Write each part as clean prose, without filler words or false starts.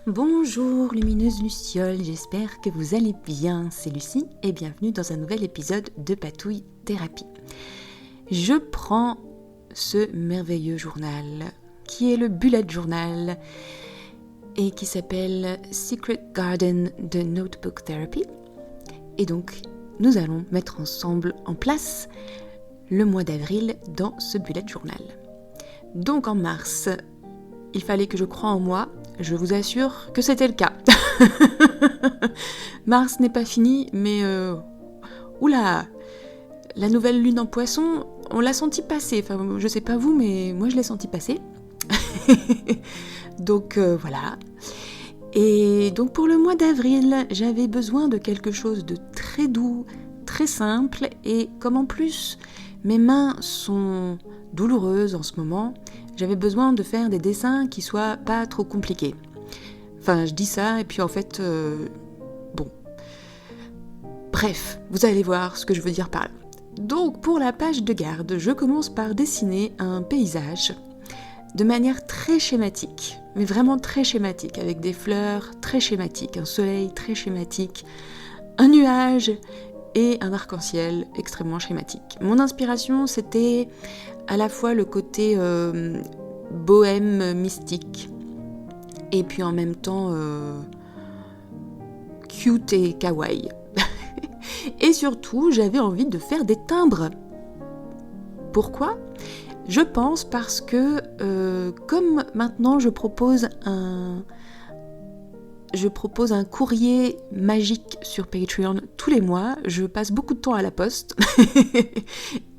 Bonjour lumineuse Luciole, j'espère que vous allez bien, c'est Lucie et bienvenue dans un nouvel épisode de Patouille Thérapie. Je prends ce merveilleux journal qui est le bullet journal et qui s'appelle Secret Garden de Notebook Therapy. Et donc nous allons mettre ensemble en place le mois d'avril dans ce bullet journal. Donc en mars, il fallait que je croie en moi. Je vous assure que c'était le cas. Mars n'est pas fini, mais oula, la nouvelle lune en poisson, on l'a senti passer. Enfin, je sais pas vous, mais moi je l'ai senti passer. Donc voilà. Et donc pour le mois d'avril, j'avais besoin de quelque chose de très doux, très simple. Et comme en plus, mes mains sont douloureuses en ce moment, j'avais besoin de faire des dessins qui soient pas trop compliqués. Enfin, je dis ça et puis en fait, bon. Bref, vous allez voir ce que je veux dire par là. Donc pour la page de garde, je commence par dessiner un paysage de manière très schématique, mais vraiment très schématique, avec des fleurs très schématiques, un soleil très schématique, un nuage et un arc-en-ciel extrêmement schématique. Mon inspiration, c'était à la fois le côté bohème mystique et puis en même temps cute et kawaii. Et surtout, j'avais envie de faire des timbres. Pourquoi ? Je pense parce que comme maintenant je propose un courrier magique sur Patreon tous les mois, je passe beaucoup de temps à la poste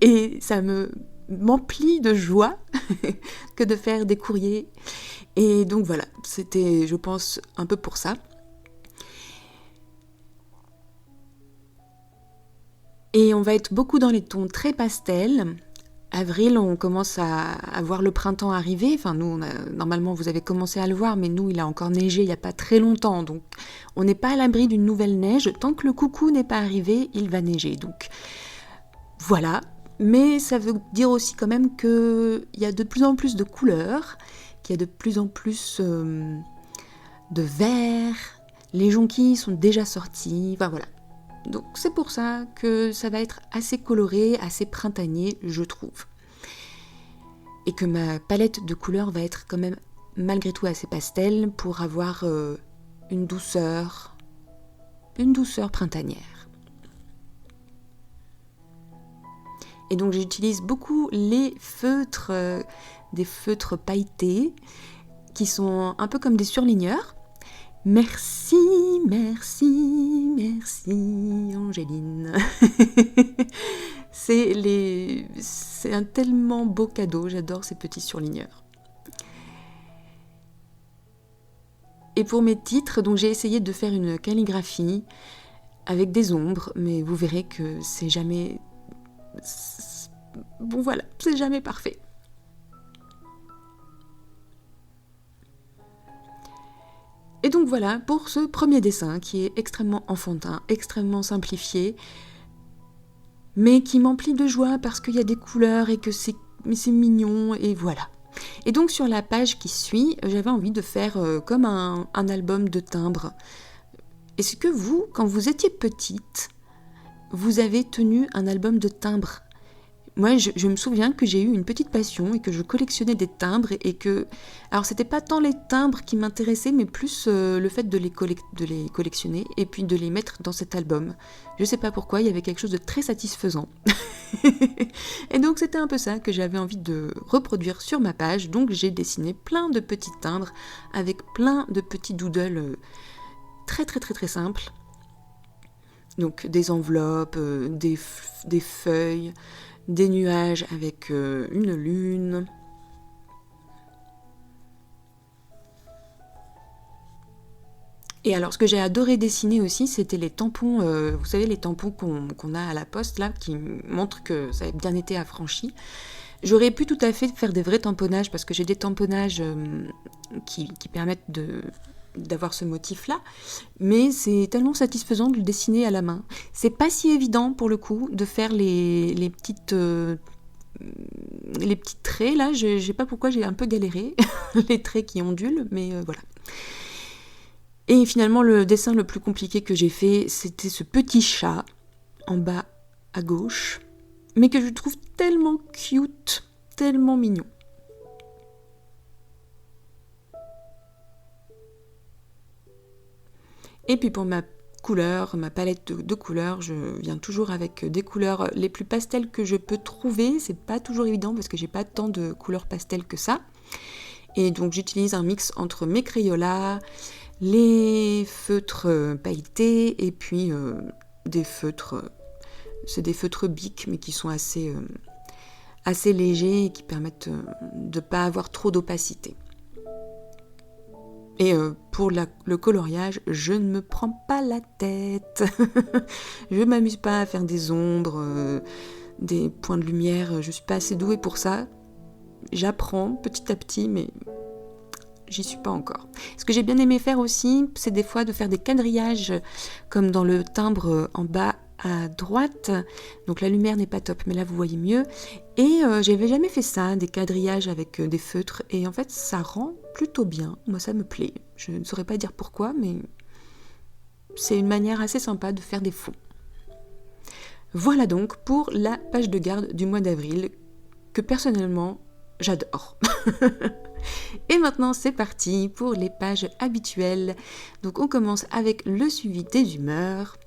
et ça m'emplit de joie que de faire des courriers. Et donc voilà, c'était, je pense, un peu pour ça. Et on va être beaucoup dans les tons très pastels. Avril, on commence à voir le printemps arriver. Enfin, nous, normalement, vous avez commencé à le voir, mais nous, il a encore neigé il n'y a pas très longtemps. Donc, on n'est pas à l'abri d'une nouvelle neige. Tant que le coucou n'est pas arrivé, il va neiger. Donc, voilà. Mais ça veut dire aussi quand même qu'il y a de plus en plus de couleurs, qu'il y a de plus en plus de vert. Les jonquilles sont déjà sorties. Enfin, voilà. Donc c'est pour ça que ça va être assez coloré, assez printanier, je trouve. Et que ma palette de couleurs va être quand même malgré tout assez pastel pour avoir une douceur printanière. Et donc j'utilise beaucoup les feutres, des feutres pailletés, qui sont un peu comme des surligneurs. Merci Angéline. C'est un tellement beau cadeau, j'adore ces petits surligneurs. Et pour mes titres, donc j'ai essayé de faire une calligraphie avec des ombres, mais vous verrez que c'est jamais... Bon voilà, c'est jamais parfait. Et donc voilà pour ce premier dessin qui est extrêmement enfantin, extrêmement simplifié, mais qui m'emplit de joie parce qu'il y a des couleurs et que c'est mignon et voilà. Et donc sur la page qui suit, j'avais envie de faire comme un album de timbres. Est-ce que vous, quand vous étiez petite, vous avez tenu un album de timbres ? Moi, je me souviens que j'ai eu une petite passion et que je collectionnais des timbres et que... Alors, c'était pas tant les timbres qui m'intéressaient, mais plus le fait de les collectionner et puis de les mettre dans cet album. Je sais pas pourquoi, il y avait quelque chose de très satisfaisant. Et donc, c'était un peu ça que j'avais envie de reproduire sur ma page. Donc, j'ai dessiné plein de petits timbres avec plein de petits doodles très simples. Donc, des enveloppes, des feuilles... des nuages avec une lune. Et alors, ce que j'ai adoré dessiner aussi, c'était les tampons, vous savez, les tampons qu'on a à la poste, là, qui montrent que ça a bien été affranchi. J'aurais pu tout à fait faire des vrais tamponnages, parce que j'ai des tamponnages qui permettent d'avoir ce motif-là, mais c'est tellement satisfaisant de le dessiner à la main. C'est pas si évident, pour le coup, de faire les petites... les petits traits, là, je sais pas pourquoi j'ai un peu galéré, les traits qui ondulent, mais voilà. Et finalement, le dessin le plus compliqué que j'ai fait, c'était ce petit chat en bas à gauche, mais que je trouve tellement cute, tellement mignon. Et puis pour ma couleur, ma palette de couleurs, je viens toujours avec des couleurs les plus pastels que je peux trouver. C'est pas toujours évident parce que j'ai pas tant de couleurs pastel que ça. Et donc j'utilise un mix entre mes Crayolas, les feutres pailletés et puis des feutres, c'est des feutres Bic mais qui sont assez légers et qui permettent de ne pas avoir trop d'opacité. Et pour le coloriage, je ne me prends pas la tête. Je ne m'amuse pas à faire des ombres, des points de lumière. Je ne suis pas assez douée pour ça. J'apprends petit à petit, mais j'y suis pas encore. Ce que j'ai bien aimé faire aussi, c'est des fois de faire des quadrillages, comme dans le timbre en bas à droite. Donc la lumière n'est pas top, mais là vous voyez mieux. Et j'avais jamais fait ça, des quadrillages avec des feutres. Et en fait, ça rend plutôt bien. Moi, ça me plaît. Je ne saurais pas dire pourquoi, mais c'est une manière assez sympa de faire des fonds. Voilà donc pour la page de garde du mois d'avril, que personnellement, j'adore. Et maintenant, c'est parti pour les pages habituelles. Donc on commence avec le suivi des humeurs.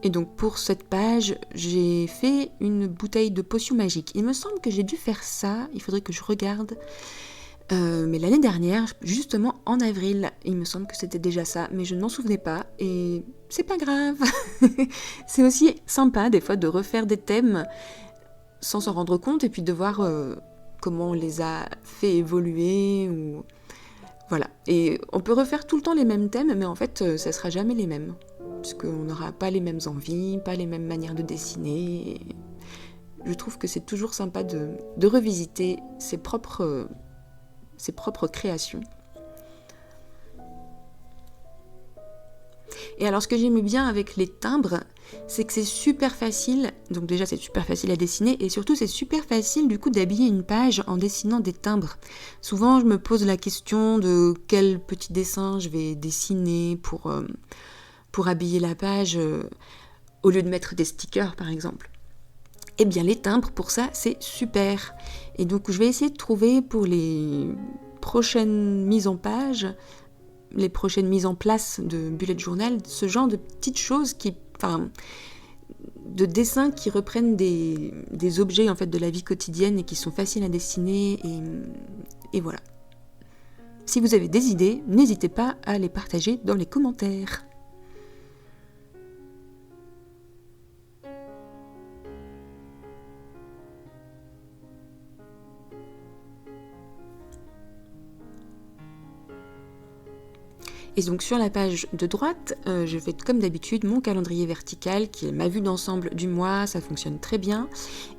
Et donc pour cette page, j'ai fait une bouteille de potion magique. Il me semble que j'ai dû faire ça, il faudrait que je regarde. Mais l'année dernière, justement en avril, il me semble que c'était déjà ça, mais je ne m'en souvenais pas et c'est pas grave. C'est aussi sympa des fois de refaire des thèmes sans s'en rendre compte et puis de voir comment on les a fait évoluer. Voilà. Et on peut refaire tout le temps les mêmes thèmes, mais en fait, ça sera jamais les mêmes. Puisqu'on n'aura pas les mêmes envies, pas les mêmes manières de dessiner. Et je trouve que c'est toujours sympa de revisiter ses propres créations. Et alors ce que j'aime bien avec les timbres, c'est que c'est super facile, donc déjà c'est super facile à dessiner, et surtout c'est super facile du coup d'habiller une page en dessinant des timbres. Souvent je me pose la question de quel petit dessin je vais dessiner pour habiller la page au lieu de mettre des stickers par exemple. Eh bien les timbres pour ça c'est super. Et donc je vais essayer de trouver pour les prochaines mises en page, les prochaines mises en place de bullet journal, ce genre de petites choses de dessins qui reprennent des objets en fait de la vie quotidienne et qui sont faciles à dessiner et voilà. Si vous avez des idées, n'hésitez pas à les partager dans les commentaires. Et donc sur la page de droite, je fais comme d'habitude mon calendrier vertical qui est ma vue d'ensemble du mois, ça fonctionne très bien.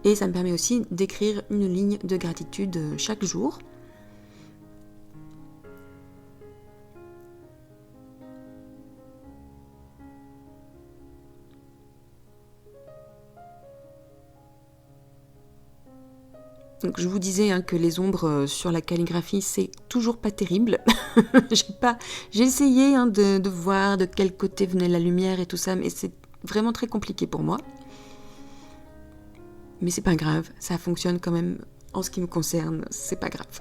Et ça me permet aussi d'écrire une ligne de gratitude chaque jour. Donc je vous disais que les ombres sur la calligraphie, c'est toujours pas terrible. J'ai essayé de voir de quel côté venait la lumière et tout ça, mais c'est vraiment très compliqué pour moi. Mais c'est pas grave, ça fonctionne quand même en ce qui me concerne, c'est pas grave.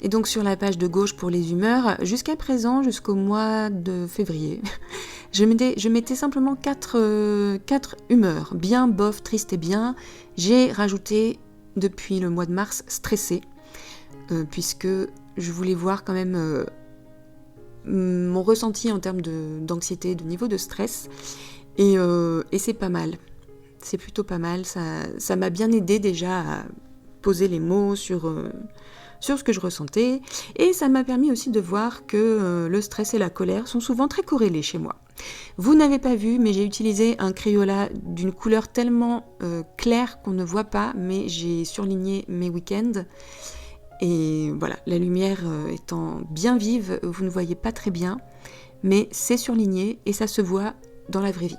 Et donc sur la page de gauche pour les humeurs, jusqu'à présent, jusqu'au mois de février, je mettais simplement 4 humeurs, bien, bof, triste et bien. J'ai rajouté depuis le mois de mars stressé, puisque je voulais voir quand même mon ressenti en termes d'anxiété, de niveau de stress, et c'est pas mal. C'est plutôt pas mal, ça m'a bien aidé déjà à poser les mots sur ce que je ressentais, et ça m'a permis aussi de voir que le stress et la colère sont souvent très corrélés chez moi. Vous n'avez pas vu, mais j'ai utilisé un Crayola d'une couleur tellement claire qu'on ne voit pas, mais j'ai surligné mes week-ends, et voilà, la lumière étant bien vive, vous ne voyez pas très bien, mais c'est surligné et ça se voit dans la vraie vie.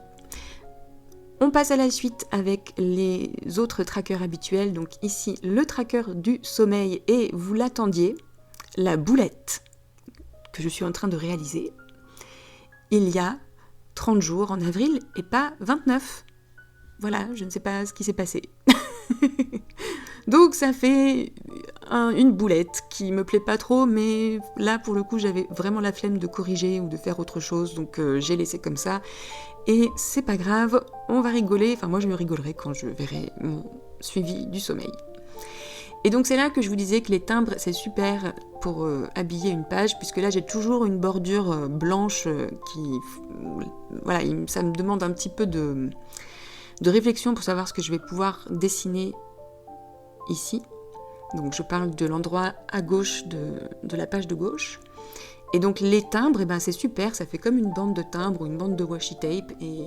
On passe à la suite avec les autres trackers habituels. Donc ici, le tracker du sommeil et vous l'attendiez, la boulette que je suis en train de réaliser. Il y a 30 jours en avril et pas 29. Voilà, je ne sais pas ce qui s'est passé. Donc ça fait une boulette qui me plaît pas trop, mais là pour le coup j'avais vraiment la flemme de corriger ou de faire autre chose, donc j'ai laissé comme ça. Et c'est pas grave, on va rigoler, enfin moi je me rigolerai quand je verrai mon suivi du sommeil. Et donc c'est là que je vous disais que les timbres c'est super pour habiller une page, puisque là j'ai toujours une bordure blanche qui... Voilà, ça me demande un petit peu de réflexion pour savoir ce que je vais pouvoir dessiner ici. Donc je parle de l'endroit à gauche de la page de gauche. Et donc les timbres, eh ben, c'est super, ça fait comme une bande de timbres ou une bande de washi tape et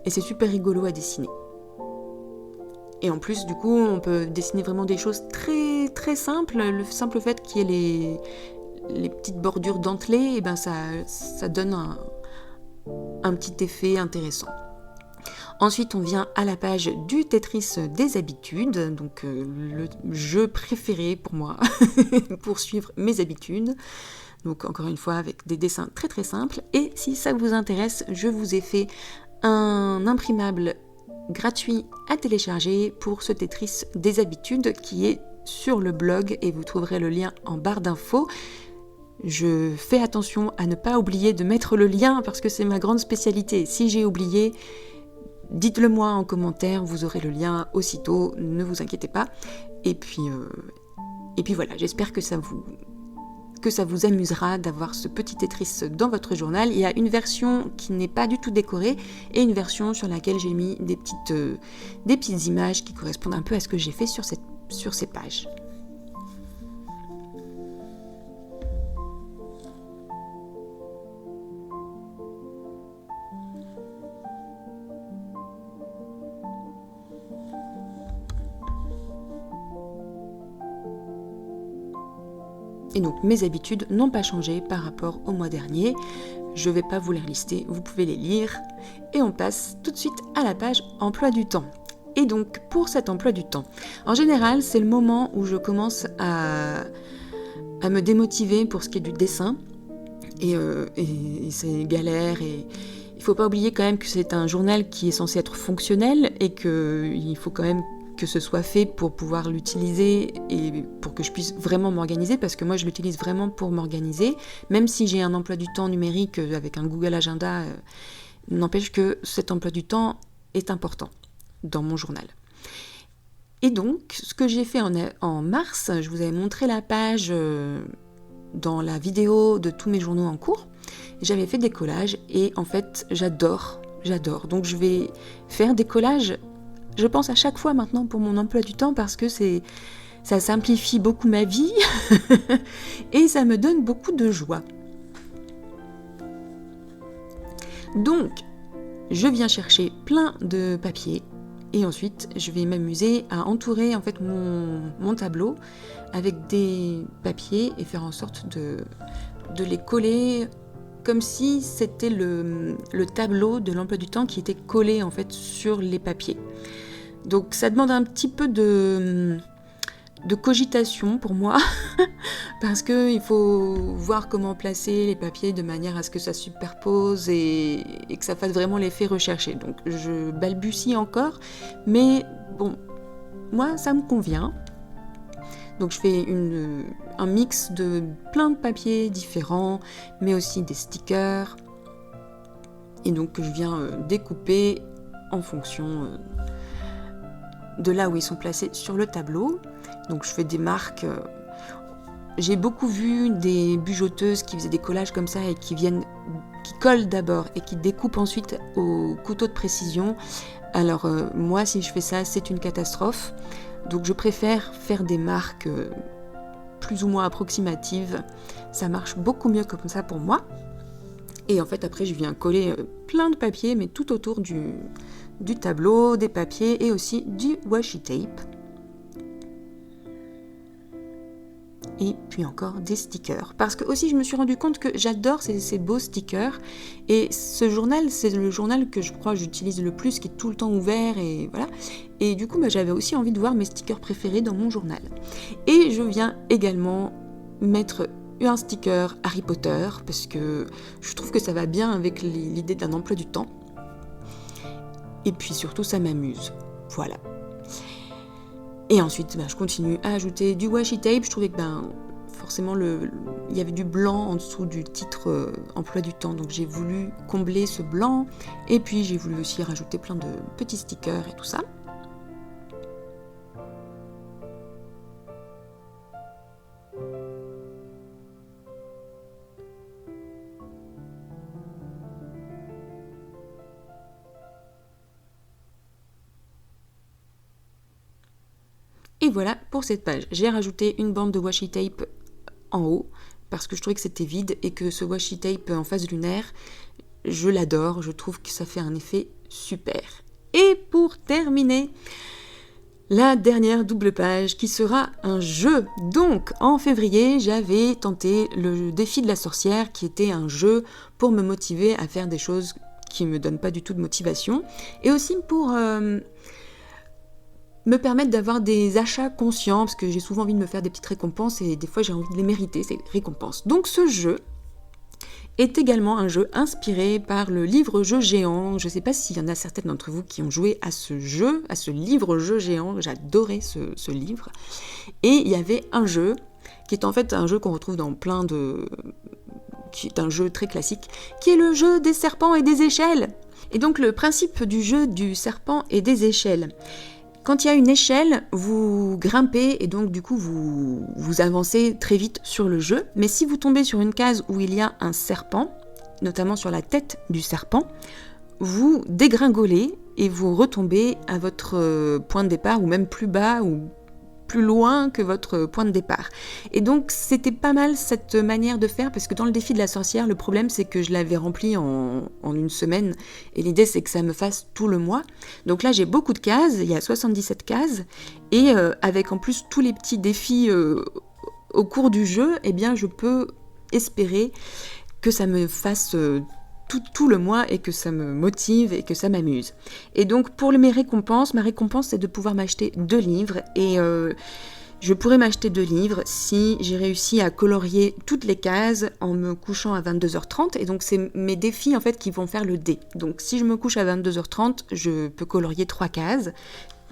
c'est super rigolo à dessiner. Et en plus, du coup, on peut dessiner vraiment des choses très très simples. Le simple fait qu'il y ait les petites bordures dentelées, eh ben, ça donne un petit effet intéressant. Ensuite, on vient à la page du Tetris des habitudes, donc le jeu préféré pour moi, pour suivre mes habitudes. Donc encore une fois, avec des dessins très très simples. Et si ça vous intéresse, je vous ai fait un imprimable gratuit à télécharger pour ce Tetris des habitudes qui est sur le blog et vous trouverez le lien en barre d'infos. Je fais attention à ne pas oublier de mettre le lien parce que c'est ma grande spécialité. Si j'ai oublié, dites-le moi en commentaire, vous aurez le lien aussitôt, ne vous inquiétez pas. Et puis voilà, j'espère que ça vous amusera d'avoir ce petit Tetris dans votre journal. Il y a une version qui n'est pas du tout décorée et une version sur laquelle j'ai mis des petites images qui correspondent un peu à ce que j'ai fait sur ces pages. Et donc mes habitudes n'ont pas changé par rapport au mois dernier. Je ne vais pas vous les lister, vous pouvez les lire. Et on passe tout de suite à la page emploi du temps. Et donc pour cet emploi du temps, en général c'est le moment où je commence à me démotiver pour ce qui est du dessin. Et c'est galère et il ne faut pas oublier quand même que c'est un journal qui est censé être fonctionnel et qu'il faut quand même que ce soit fait pour pouvoir l'utiliser et pour que je puisse vraiment m'organiser, parce que moi je l'utilise vraiment pour m'organiser, même si j'ai un emploi du temps numérique avec un Google Agenda, n'empêche que cet emploi du temps est important dans mon journal. Et donc, ce que j'ai fait en mars, je vous avais montré la page dans la vidéo de tous mes journaux en cours, j'avais fait des collages et en fait j'adore, donc je vais faire des collages. Je pense à chaque fois maintenant pour mon emploi du temps parce que ça simplifie beaucoup ma vie et ça me donne beaucoup de joie. Donc, je viens chercher plein de papier et ensuite je vais m'amuser à entourer en fait mon tableau avec des papiers et faire en sorte de les coller comme si c'était le tableau de l'emploi du temps qui était collé en fait sur les papiers. Donc ça demande un petit peu de cogitation pour moi parce qu'il faut voir comment placer les papiers de manière à ce que ça superpose et que ça fasse vraiment l'effet recherché. Donc je balbutie encore, mais bon, moi ça me convient. Donc je fais un mix de plein de papiers différents, mais aussi des stickers. Et donc je viens découper en fonction de là où ils sont placés sur le tableau. Donc je fais des marques. J'ai beaucoup vu des bujoteuses qui faisaient des collages comme ça et qui collent d'abord et qui découpent ensuite au couteau de précision. Alors moi, si je fais ça, c'est une catastrophe. Donc je préfère faire des marques plus ou moins approximatives. Ça marche beaucoup mieux comme ça pour moi. Et en fait, après, je viens coller plein de papiers, mais tout autour du tableau, des papiers et aussi du washi tape. et puis encore des stickers. Parce que aussi je me suis rendu compte que j'adore ces beaux stickers, et ce journal, c'est le journal que je crois j'utilise le plus, qui est tout le temps ouvert, et voilà. Et du coup j'avais aussi envie de voir mes stickers préférés dans mon journal. Et je viens également mettre un sticker Harry Potter, parce que je trouve que ça va bien avec l'idée d'un emploi du temps. Et puis surtout ça m'amuse. Voilà. Et ensuite, je continue à ajouter du washi tape. Je trouvais que forcément il y avait du blanc en dessous du titre emploi du temps, donc j'ai voulu combler ce blanc. Et puis j'ai voulu aussi rajouter plein de petits stickers et tout ça. Et voilà pour cette page. J'ai rajouté une bande de washi tape en haut parce que je trouvais que c'était vide et que ce washi tape en face lunaire, je l'adore, je trouve que ça fait un effet super. Et pour terminer, la dernière double page qui sera un jeu. Donc en février, j'avais tenté le défi de la sorcière qui était un jeu pour me motiver à faire des choses qui ne me donnent pas du tout de motivation et aussi pour me permettre d'avoir des achats conscients, parce que j'ai souvent envie de me faire des petites récompenses et des fois j'ai envie de les mériter, ces récompenses. Donc ce jeu est également un jeu inspiré par le livre-jeu géant. Je ne sais pas s'il y en a certaines d'entre vous qui ont joué à ce jeu, à ce livre-jeu géant. J'adorais ce livre. Et il y avait un jeu qui est en fait un jeu qu'on retrouve dans plein de... qui est un jeu très classique, qui est le jeu des serpents et des échelles. Et donc le principe du jeu du serpent et des échelles. Quand il y a une échelle, vous grimpez et donc du coup vous avancez très vite sur le jeu. Mais si vous tombez sur une case où il y a un serpent, notamment sur la tête du serpent, vous dégringolez et vous retombez à votre point de départ ou même plus bas ou plus loin que votre point de départ. Et donc c'était pas mal cette manière de faire, parce que dans le défi de la sorcière, le problème c'est que je l'avais rempli en une semaine et l'idée c'est que ça me fasse tout le mois. Donc là j'ai beaucoup de cases, il y a 77 cases et avec en plus tous les petits défis au cours du jeu, eh bien je peux espérer que ça me fasse tout le mois et que ça me motive et que ça m'amuse. Et donc pour mes récompenses, ma récompense c'est de pouvoir m'acheter 2 livres et je pourrais m'acheter 2 livres si j'ai réussi à colorier toutes les cases en me couchant à 22h30 et donc c'est mes défis en fait qui vont faire le dé. Donc si je me couche à 22h30, je peux colorier 3 cases.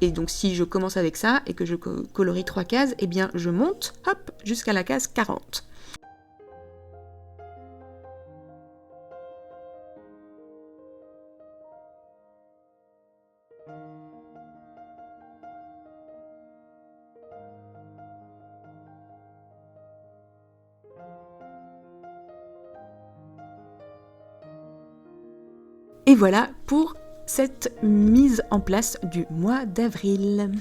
Et donc si je commence avec ça et que je colorie 3 cases, eh bien je monte hop jusqu'à la case 40. Et voilà pour cette mise en place du mois d'avril.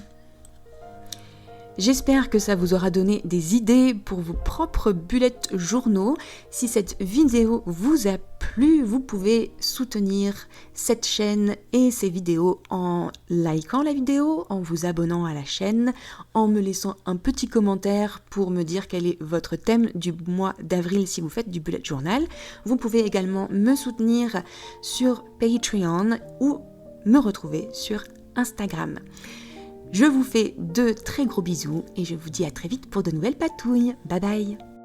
J'espère que ça vous aura donné des idées pour vos propres bullet journaux. Si cette vidéo vous a plu, vous pouvez soutenir cette chaîne et ces vidéos en likant la vidéo, en vous abonnant à la chaîne, en me laissant un petit commentaire pour me dire quel est votre thème du mois d'avril si vous faites du bullet journal. Vous pouvez également me soutenir sur Patreon ou me retrouver sur Instagram. Je vous fais de très gros bisous et je vous dis à très vite pour de nouvelles patouilles. Bye bye!